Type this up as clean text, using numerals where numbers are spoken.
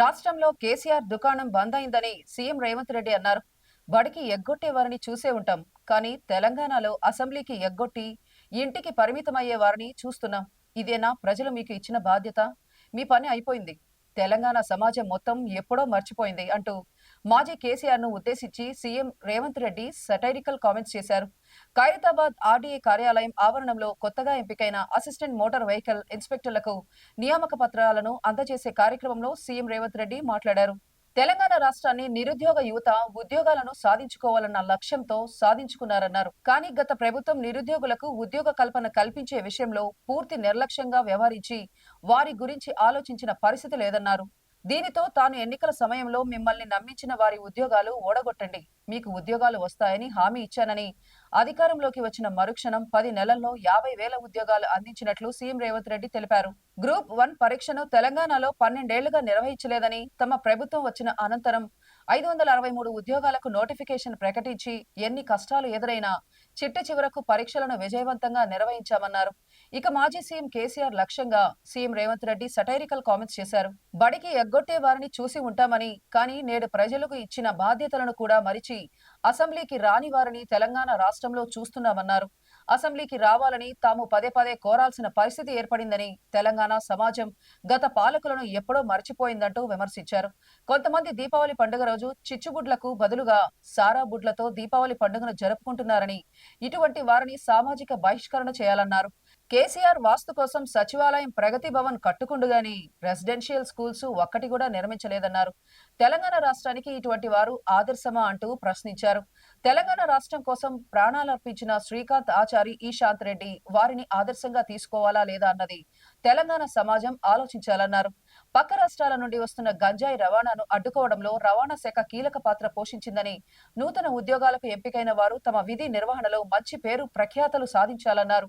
రాష్ట్రంలో కేసీఆర్ దుకాణం బంద్ అయిందని సీఎం రేవంత్ రెడ్డి అన్నారు. బడికి ఎగ్గొట్టే వారిని చూసే ఉంటాం, కానీ తెలంగాణలో అసెంబ్లీకి ఎగ్గొట్టి ఇంటికి పరిమితమయ్యే వారిని చూస్తున్నాం. ఇదేనా ప్రజలు మీకు ఇచ్చిన బాధ్యత? మీ పని అయిపోయింది. తెలంగాణ సమాజం మొత్తం ఎప్పుడో మర్చిపోయింది అంటూ మాజీ కేసీఆర్ ను ఉద్దేశించి CM Revanth Reddy satirical comments చేశారు. ఖైరతాబాద్ ఆర్డీఏ కార్యాలయం ఆవరణంలో కొత్తగా ఎంపికైన అసిస్టెంట్ మోటార్ వెహికల్ ఇన్స్పెక్టర్లకు నియామక పత్రాలను అందజేసే కార్యక్రమంలో సీఎం రేవంత్ రెడ్డి మాట్లాడారు. తెలంగాణ రాష్ట్రాన్ని నిరుద్యోగ యువత ఉద్యోగాలను సాధించుకోవాలన్న లక్ష్యంతో సాధించుకున్నారన్నారు. కానీ గత ప్రభుత్వం నిరుద్యోగులకు ఉద్యోగ కల్పన కల్పించే విషయంలో పూర్తి నిర్లక్ష్యంగా వ్యవహరించి వారి గురించి ఆలోచించిన పరిస్థితి లేదన్నారు. దీనితో తాను ఎన్నికల సమయంలో మిమ్మల్ని నమ్మించిన వారి ఉద్యోగాలు ఓడగొట్టండి, మీకు ఉద్యోగాలు వస్తాయని హామీ ఇచ్చానని, అధికారంలోకి వచ్చిన మరుక్షణం 10 నెలల్లో 50,000 ఉద్యోగాలు అందించినట్లు సీఎం రేవంత్ రెడ్డి తెలిపారు. గ్రూప్ 1 పరీక్షను తెలంగాణలో 12 ఏళ్లుగా నిర్వహించలేదని, తమ ప్రభుత్వం వచ్చిన అనంతరం 563 ఉద్యోగాలకు నోటిఫికేషన్ ప్రకటించి ఎన్ని కష్టాలు ఎదురైనా చిట్ట చివరకు పరీక్షలను విజయవంతంగా నిర్వహించామన్నారు. ఇక మాజీ సీఎం కేసీఆర్ లక్ష్యంగా CM Revanth Reddy satirical comments చేశారు. బడికి ఎగ్గొట్టే వారిని చూసి ఉంటామని, కానీ నేడు ప్రజలకు ఇచ్చిన బాధ్యతలను కూడా మరిచి అసెంబ్లీకి రాని వారిని తెలంగాణ రాష్ట్రంలో చూస్తున్నామన్నారు. అసెంబ్లీకి రావాలని తాము పదే పదే కోరాల్సిన పరిస్థితి ఏర్పడిందని, తెలంగాణ సమాజం గత పాలకులను ఎప్పుడో మర్చిపోయిందంటూ విమర్శించారు. కొంతమంది దీపావళి పండుగ రోజు చిచ్చుబుడ్లకు బదులుగా సారా బుడ్లతో దీపావళి పండుగను జరుపుకుంటున్నారని, ఇటువంటి వారిని సామాజిక బహిష్కరణ చేయాలన్నారు. కేసీఆర్ వాస్తు కోసం సచివాలయం ప్రగతి భవన్ కట్టుకుండుగాని రెసిడెన్షియల్ స్కూల్స్ ఒక్కటి కూడా నిర్మించలేదన్నారు. తెలంగాణ రాష్ట్రానికి ఇటువంటి వారు ఆదర్శమా అంటూ ప్రశ్నించారు. తెలంగాణ రాష్ట్రం కోసం ప్రాణాలర్పించిన శ్రీకాంత్ ఆచారి, ఈశాంత్ రెడ్డి వారిని ఆదర్శంగా తీసుకోవాలా లేదా అన్నది తెలంగాణ సమాజం ఆలోచించాలన్నారు. పక్క రాష్ట్రాల నుండి వస్తున్న గంజాయి రవాణాను అడ్డుకోవడంలో రవాణా శాఖ కీలక పాత్ర పోషించిందని, నూతన ఉద్యోగాలకు ఎంపికైన వారు తమ విధి నిర్వహణలో మంచి పేరు ప్రఖ్యాతలు సాధించాలన్నారు.